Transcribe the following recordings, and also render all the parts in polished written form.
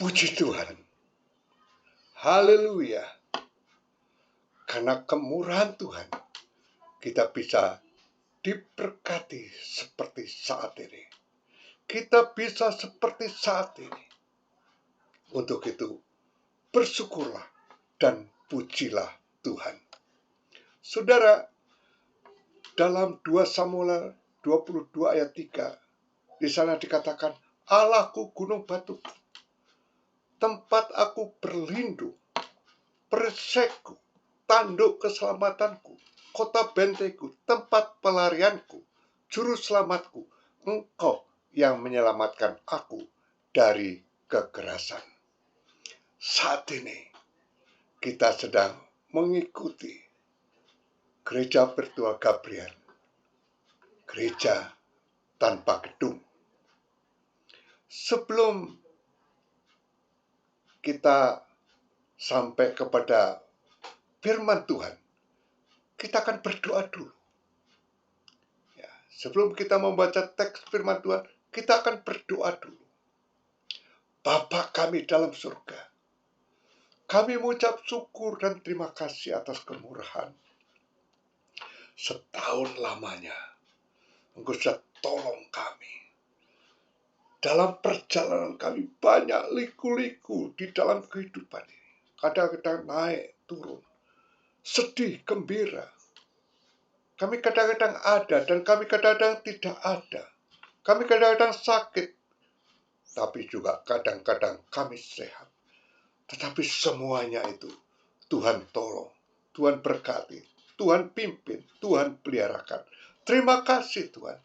Puji Tuhan. Haleluya. Karena kemurahan Tuhan, kita bisa diberkati seperti saat ini. Kita bisa seperti saat ini. Untuk itu, bersyukurlah dan pujilah Tuhan. Saudara, dalam 2 Samuel 22 ayat 3, di sana dikatakan, Allahku gunung batuku, tempat aku berlindung, perisaiku, tanduk keselamatanku, kota benteku, tempat pelarianku, juru selamatku, Engkau yang menyelamatkan aku dari kekerasan. Saat ini kita sedang mengikuti gereja virtual Gabriel, gereja tanpa gedung. Sebelum kita sampai kepada firman Tuhan, kita akan berdoa dulu. Ya, sebelum kita membaca teks firman Tuhan, kita akan berdoa dulu. Bapa kami dalam surga, kami mengucap syukur dan terima kasih atas kemurahan. Setahun lamanya, Engkau sudah tolong kami. Dalam perjalanan kami banyak liku-liku di dalam kehidupan ini. Kadang-kadang naik, turun, sedih, gembira. Kami kadang-kadang ada dan kami kadang-kadang tidak ada. Kami kadang-kadang sakit, tapi juga kadang-kadang kami sehat. Tetapi semuanya itu Tuhan tolong, Tuhan berkati, Tuhan pimpin, Tuhan peliharakan. Terima kasih Tuhan.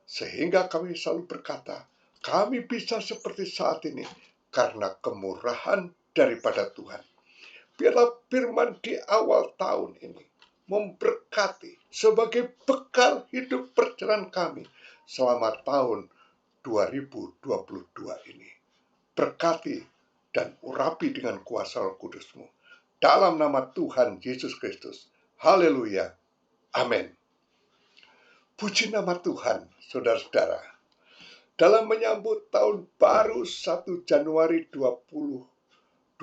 Sehingga kami selalu berkata, kami bisa seperti saat ini karena kemurahan daripada Tuhan. Biarlah firman di awal tahun ini memberkati sebagai bekal hidup perjalanan kami selama tahun 2022 ini. Berkati dan urapi dengan kuasa Roh Kudus-Mu. Dalam nama Tuhan Yesus Kristus. Haleluya. Amin. Puji nama Tuhan, saudara-saudara. Dalam menyambut tahun baru 1 Januari 2022,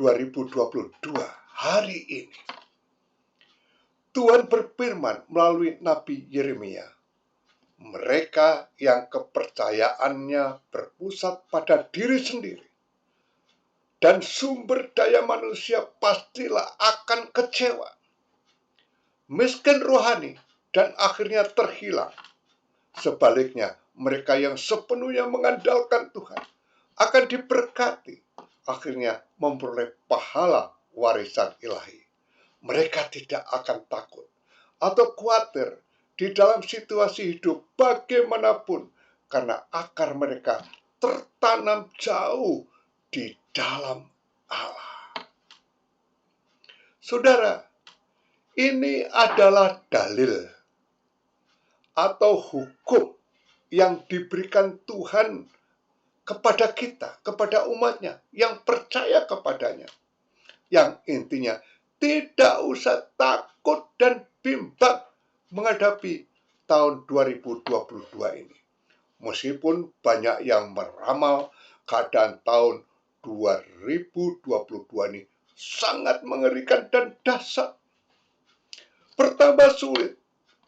hari ini, Tuhan berfirman melalui Nabi Yeremia, mereka yang kepercayaannya berpusat pada diri sendiri dan sumber daya manusia pastilah akan kecewa, miskin rohani, dan akhirnya terhilang. Sebaliknya, mereka yang sepenuhnya mengandalkan Tuhan akan diberkati, akhirnya memperoleh pahala warisan ilahi. Mereka tidak akan takut atau khawatir di dalam situasi hidup bagaimanapun, karena akar mereka tertanam jauh di dalam Allah. Saudara, ini adalah dalil atau hukum yang diberikan Tuhan kepada kita, kepada umatnya yang percaya kepadanya. Yang intinya, tidak usah takut dan bimbang menghadapi tahun 2022 ini. Meskipun banyak yang meramal keadaan tahun 2022 ini sangat mengerikan dan dahsyat. Pertama sulit,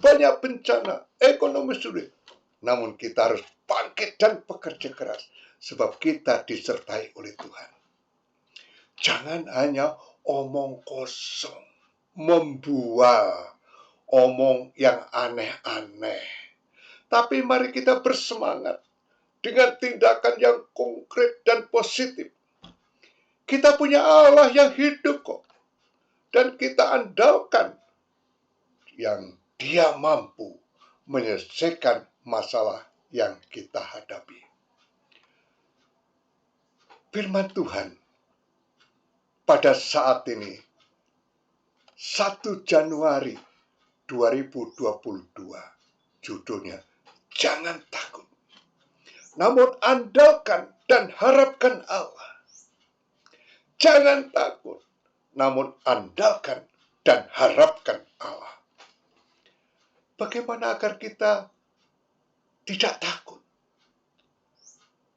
banyak bencana, ekonomi sulit. Namun kita harus bangkit dan bekerja keras, sebab kita disertai oleh Tuhan. Jangan hanya omong kosong, membual, omong yang aneh-aneh. Tapi mari kita bersemangat dengan tindakan yang konkret dan positif. Kita punya Allah yang hidup kok. Dan kita andalkan yang Dia mampu menyelesaikan masalah yang kita hadapi. Firman Tuhan pada saat ini 1 Januari 2022, judulnya Jangan Takut, namun andalkan dan harapkan Allah. Jangan takut, namun andalkan dan harapkan Allah. Bagaimana agar kita tidak takut,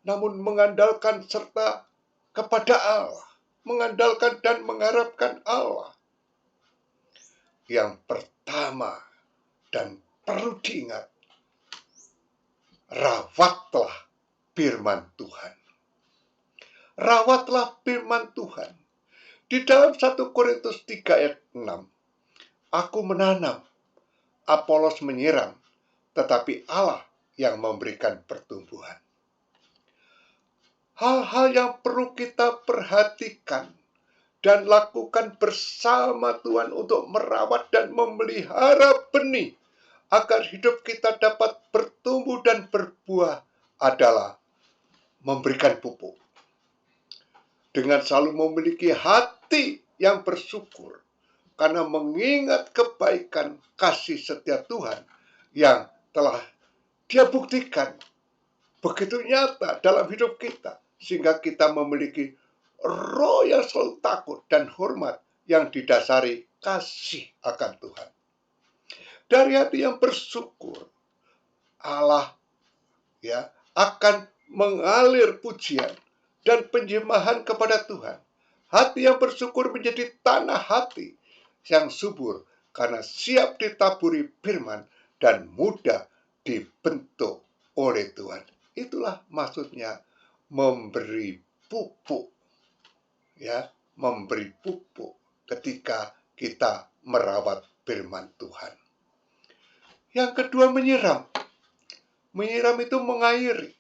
namun mengandalkan serta kepada Allah, mengandalkan dan mengharapkan Allah. Yang pertama dan perlu diingat, rawatlah firman Tuhan. Rawatlah firman Tuhan. Di dalam 1 Korintus 3 ayat 6, aku menanam, Apolos menyiram, tetapi Allah yang memberikan pertumbuhan. Hal-hal yang perlu kita perhatikan dan lakukan bersama Tuhan untuk merawat dan memelihara benih agar hidup kita dapat bertumbuh dan berbuah adalah memberikan pupuk. Dengan selalu memiliki hati yang bersyukur karena mengingat kebaikan kasih setia Tuhan yang telah Dia buktikan begitu nyata dalam hidup kita, sehingga kita memiliki roh yang selalu takut dan hormat yang didasari kasih akan Tuhan. Dari hati yang bersyukur, Allah akan mengalir pujian dan penyembahan kepada Tuhan. Hati yang bersyukur menjadi tanah hati yang subur karena siap ditaburi firman dan mudah dibentuk oleh Tuhan. Itulah maksudnya memberi pupuk. Memberi pupuk ketika kita merawat firman Tuhan. Yang kedua, menyiram. Menyiram itu mengairi.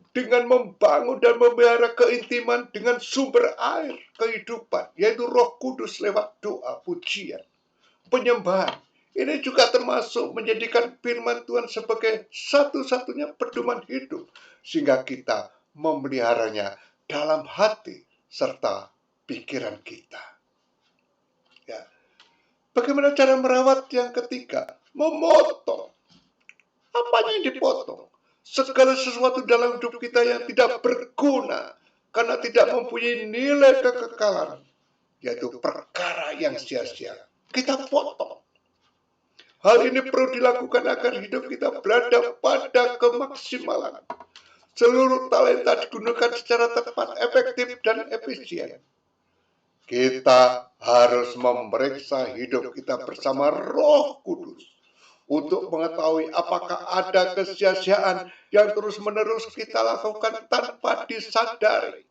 Dengan membangun dan memelihara keintiman dengan sumber air kehidupan, yaitu Roh Kudus lewat doa, pujian, penyembahan. Ini juga termasuk menjadikan firman Tuhan sebagai satu-satunya pedoman hidup, sehingga kita memeliharanya dalam hati serta pikiran kita. Bagaimana cara merawat? Yang ketiga, memotong. Apanya yang dipotong? Segala sesuatu dalam hidup kita yang tidak berguna karena tidak mempunyai nilai kekekalan, yaitu perkara yang sia-sia, kita potong. Hal ini perlu dilakukan agar hidup kita berada pada kemaksimalan. Seluruh talenta digunakan secara tepat, efektif, dan efisien. Kita harus memeriksa hidup kita bersama Roh Kudus untuk mengetahui apakah ada kesia-siaan yang terus-menerus kita lakukan tanpa disadari.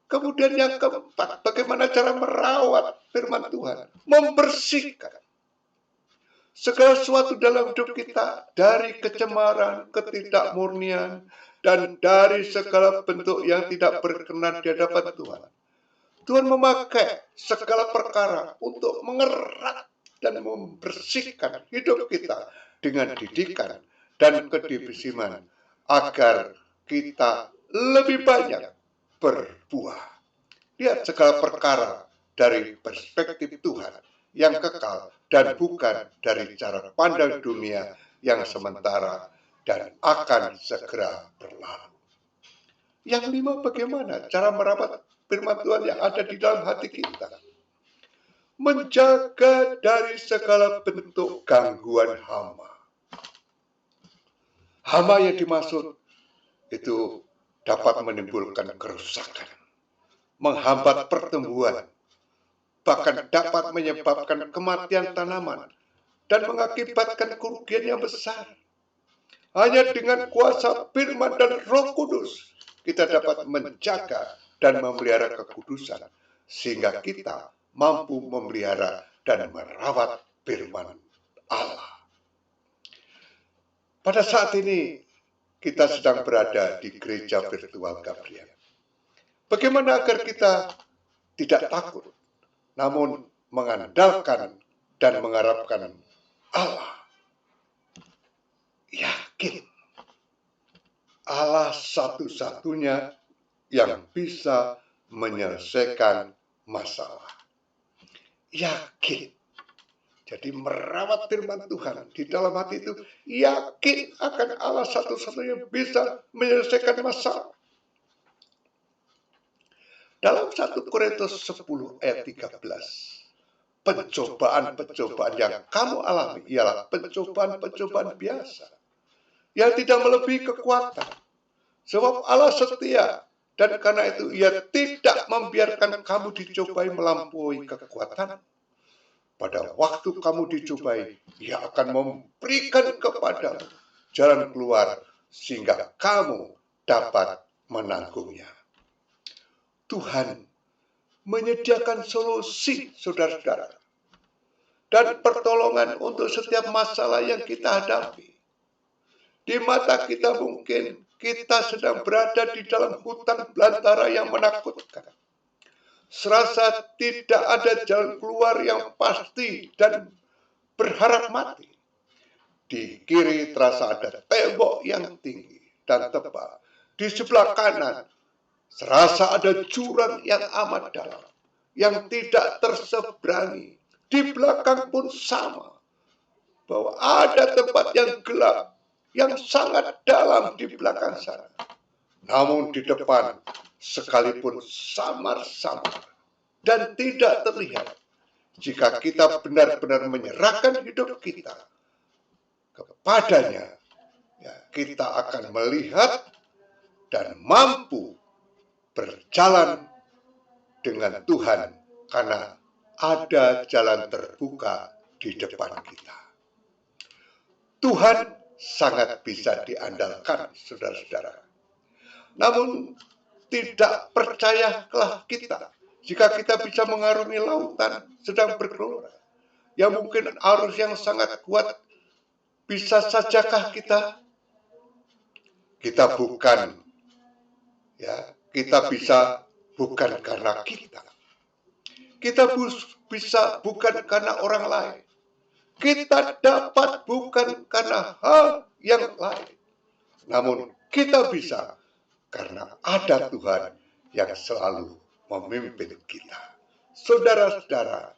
Kemudian yang keempat, bagaimana cara merawat firman Tuhan? Membersihkan segala sesuatu dalam hidup kita dari kecemaran, ketidakmurnian, dan dari segala bentuk yang tidak berkenan di hadapan Tuhan. Tuhan memakai segala perkara untuk mengerat dan membersihkan hidup kita dengan didikan dan kedisiplinan agar kita lebih banyak berbuah. Lihat segala perkara dari perspektif Tuhan yang kekal dan bukan dari cara pandang dunia yang sementara dan akan segera berlalu. Yang lima, bagaimana cara merawat firman Tuhan yang ada di dalam hati kita? Menjaga dari segala bentuk gangguan hama. Hama yang dimaksud itu dapat menimbulkan kerusakan, menghambat pertumbuhan, bahkan dapat menyebabkan kematian tanaman dan mengakibatkan kerugian yang besar. Hanya dengan kuasa firman dan Roh Kudus kita dapat menjaga dan memelihara kekudusan, sehingga kita mampu memelihara dan merawat firman Allah. Pada saat ini kita sedang berada di gereja virtual Gabriel. Bagaimana agar kita tidak takut, namun mengandalkan dan mengharapkan Allah? Yakin Allah satu-satunya yang bisa menyelesaikan masalah. Yakin. Jadi merawat firman Tuhan di dalam hati itu, yakin akan Allah satu-satunya yang bisa menyelesaikan masalah. Dalam 1 Korintus 10 ayat 13, pencobaan-pencobaan yang kamu alami ialah pencobaan-pencobaan biasa yang tidak melebihi kekuatan. Sebab Allah setia Dan karena itu ia tidak membiarkan kamu dicobai melampaui kekuatan. Pada waktu kamu dicobai, ia akan memberikan kepadamu jalan keluar sehingga kamu dapat menanggungnya. Tuhan menyediakan solusi, saudara-saudara, dan pertolongan untuk setiap masalah yang kita hadapi. Di mata kita mungkin kita sedang berada di dalam hutan belantara yang menakutkan. Serasa tidak ada jalan keluar yang pasti dan berharap mati. Di kiri terasa ada tembok yang tinggi dan tebal. Di sebelah kanan serasa ada jurang yang amat dalam, yang tidak terseberangi. Di belakang pun sama, bahwa ada tempat yang gelap, yang sangat dalam di belakang sana. Namun di depan, sekalipun samar-samar dan tidak terlihat, jika kita benar-benar menyerahkan hidup kita kepadanya, ya, kita akan melihat dan mampu berjalan dengan Tuhan karena ada jalan terbuka di depan kita. Tuhan sangat bisa diandalkan, saudara-saudara. Namun tidak percayalah kita jika kita bisa mengarungi lautan sedang bergelora. Ya mungkin arus yang sangat kuat, bisa sajakah kita bukan, ya, kita bisa bukan karena kita bisa bukan karena orang lain, kita dapat bukan karena hal yang lain, namun kita bisa karena ada Tuhan yang selalu memimpin kita. Saudara-saudara,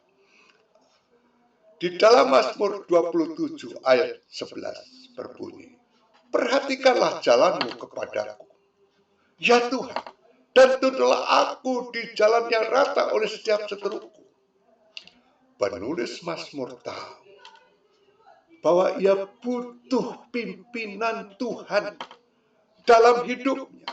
di dalam Mazmur 27 ayat 11 berbunyi, perhatikanlah jalanmu kepadaku, ya Tuhan, dan tuntunlah aku di jalan yang rata oleh setiap seteruku. Penulis Mazmur tahu bahwa ia butuh pimpinan Tuhan dalam hidupnya.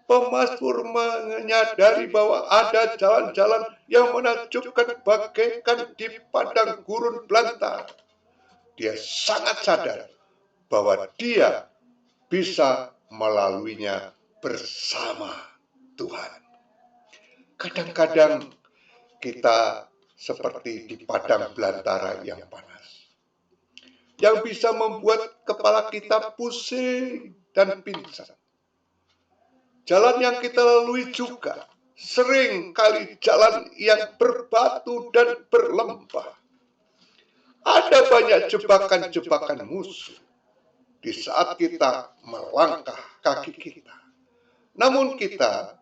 Pemazmur menyadari bahwa ada jalan-jalan yang menakjubkan bagaikan di padang gurun belantara. Dia sangat sadar bahwa dia bisa melaluinya bersama Tuhan. Kadang-kadang kita seperti di padang belantara yang panas, yang bisa membuat kepala kita pusing dan pingsan. Jalan yang kita lalui juga sering kali jalan yang berbatu dan berlempah. Ada banyak jebakan-jebakan musuh di saat kita melangkah kaki kita. Namun kita,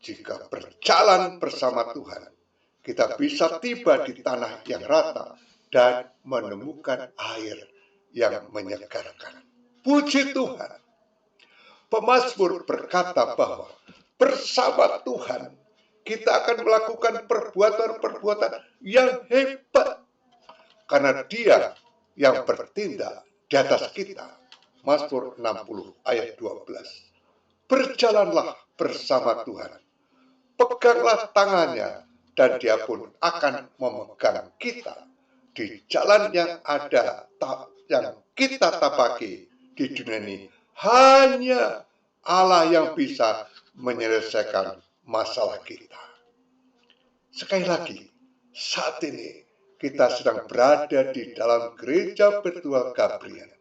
jika berjalan bersama Tuhan, kita bisa tiba di tanah yang rata dan menemukan air yang menyegarkan. Puji Tuhan. Pemazmur berkata bahwa bersama Tuhan kita akan melakukan perbuatan-perbuatan yang hebat karena Dia yang bertindak di atas kita. Mazmur 60 ayat 12. Berjalanlah bersama Tuhan. Peganglah tangannya dan Dia pun akan memegang kita di jalan yang ada yang kita tapaki di dunia ini. Hanya Allah yang bisa menyelesaikan masalah kita. Sekali lagi, saat ini kita sedang berada di dalam gereja Betua Gabriel.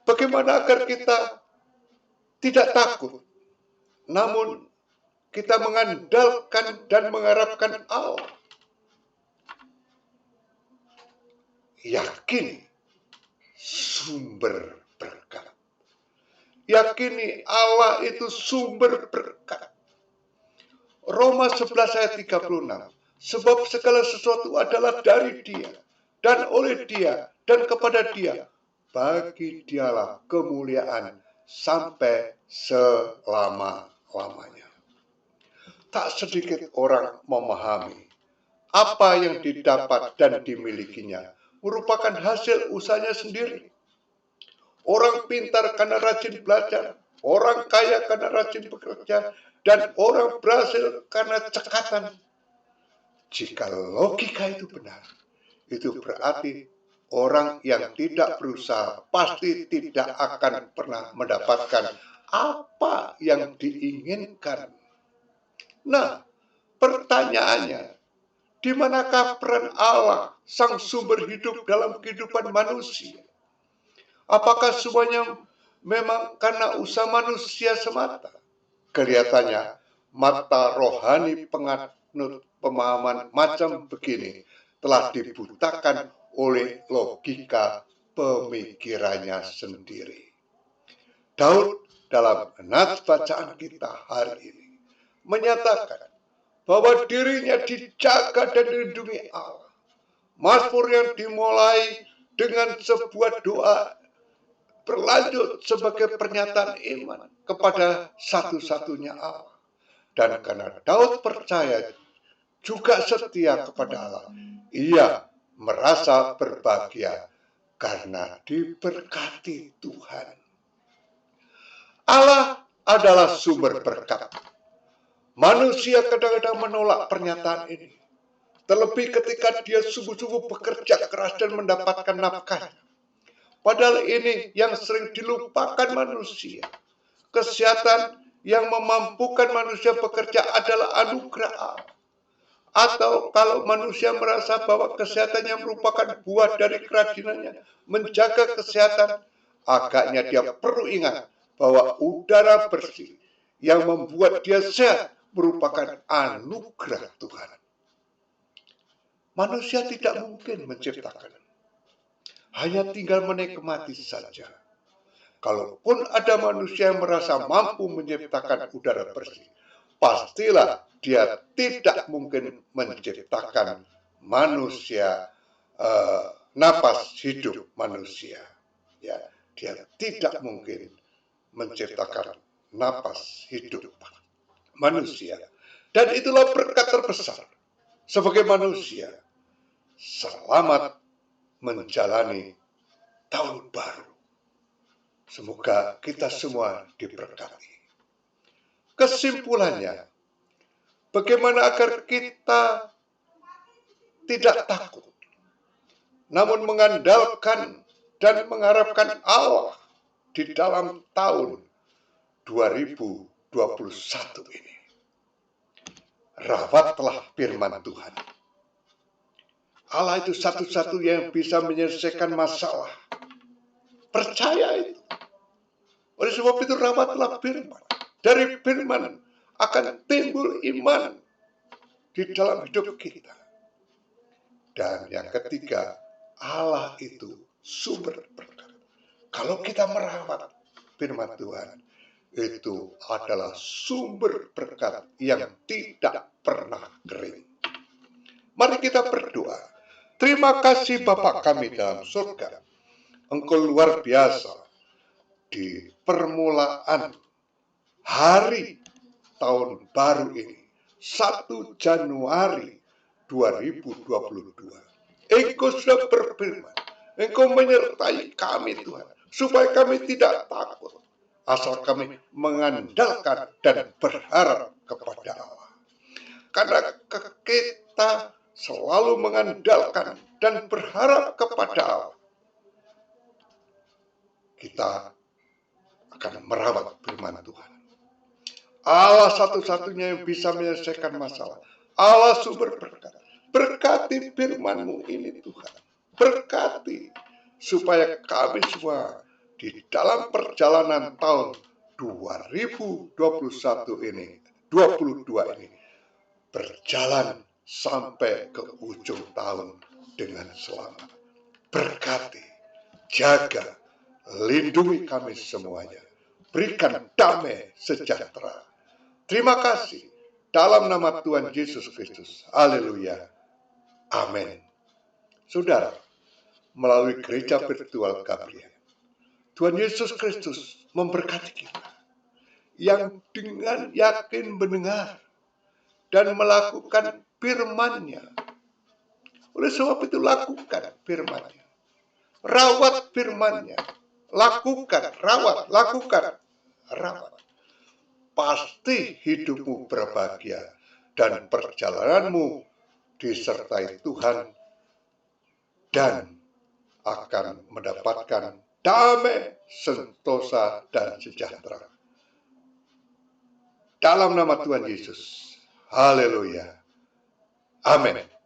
Bagaimana agar kita tidak takut, namun kita mengandalkan dan mengharapkan Allah. Yakini sumber berkat. Yakini Allah itu sumber berkat. Roma 11 ayat 36. Sebab segala sesuatu adalah dari Dia, dan oleh Dia, dan kepada Dia. Bagi Dialah kemuliaan sampai selama-lamanya. Tak sedikit orang memahami apa yang didapat dan dimilikinya merupakan hasil usahanya sendiri. Orang pintar karena rajin belajar, orang kaya karena rajin bekerja, dan orang berhasil karena cekatan. Jika logika itu benar, itu berarti orang yang tidak berusaha pasti tidak akan pernah mendapatkan apa yang diinginkan. Nah, pertanyaannya, di manakah peran Allah, sang sumber hidup dalam kehidupan manusia? Apakah semuanya memang karena usaha manusia semata? Kelihatannya, mata rohani penganut pemahaman macam begini telah dibutakan oleh logika pemikirannya sendiri. Daud dalam nats bacaan kita hari ini menyatakan bahwa dirinya dijaga dan dilindungi Allah. Mazmur yang dimulai dengan sebuah doa berlanjut sebagai pernyataan iman kepada satu-satunya Allah. Dan karena Daud percaya juga setia kepada Allah, ia merasa berbahagia karena diberkati Tuhan. Allah adalah sumber berkat. Manusia kadang-kadang menolak pernyataan ini, terlebih ketika dia sungguh-sungguh bekerja keras dan mendapatkan nafkah. Padahal ini yang sering dilupakan manusia. Kesehatan yang memampukan manusia bekerja adalah anugerah Allah. Atau kalau manusia merasa bahwa kesehatannya merupakan buah dari kerajinannya menjaga kesehatan, agaknya dia perlu ingat bahwa udara bersih yang membuat dia sehat merupakan anugerah Tuhan. Manusia tidak mungkin menciptakan, hanya tinggal menikmati saja. Kalaupun ada manusia yang merasa mampu menciptakan udara bersih, pastilah dia tidak mungkin menciptakan manusia, napas hidup manusia. Ya, dia tidak mungkin menciptakan napas hidup manusia. Dan itulah berkat terbesar sebagai manusia. Selamat menjalani tahun baru. Semoga kita semua diberkati. Kesimpulannya, bagaimana agar kita tidak takut, namun mengandalkan dan mengharapkan Allah di dalam tahun 2021 ini. Rawatlah firman Tuhan. Allah itu satu-satunya yang bisa menyelesaikan masalah. Percaya itu. Oleh sebab itu rawatlah firman. Dari firman akan timbul iman di dalam hidup kita. Dan yang ketiga, Allah itu sumber berkat. Kalau kita merawat firman Tuhan, itu adalah sumber berkat yang tidak pernah kering. Mari kita berdoa. Terima kasih Bapa kami dalam surga. Engkau luar biasa. Di permulaan hari tahun baru ini, 1 Januari 2022. Engkau sudah berfirman, Engkau menyertai kami Tuhan, supaya kami tidak takut, asal kami mengandalkan dan berharap kepada Allah. Karena kita selalu mengandalkan dan berharap kepada Allah, kita akan merawat firman Tuhan. Allah satu-satunya yang bisa menyelesaikan masalah. Allah sumber berkat. Berkati firman-Mu ini Tuhan. Berkati supaya kami semua di dalam perjalanan tahun 2021 ini, 22 ini, berjalan sampai ke ujung tahun dengan selamat. Berkati, jaga, lindungi kami semuanya. Berikan damai sejahtera. Terima kasih. Dalam nama Tuhan Yesus Kristus. Haleluya. Amin. Saudara, melalui gereja virtual Gabriel, Tuhan Yesus Kristus memberkati kita yang dengan yakin mendengar dan melakukan firman-Nya. Oleh sebab itu lakukan firman-Nya. Rawat firman-Nya. Lakukan, rawat, lakukan. harapan. Pasti hidupmu berbahagia dan perjalananmu disertai Tuhan dan akan mendapatkan damai, sentosa, dan sejahtera. Dalam nama Tuhan Yesus. Haleluya. Amin.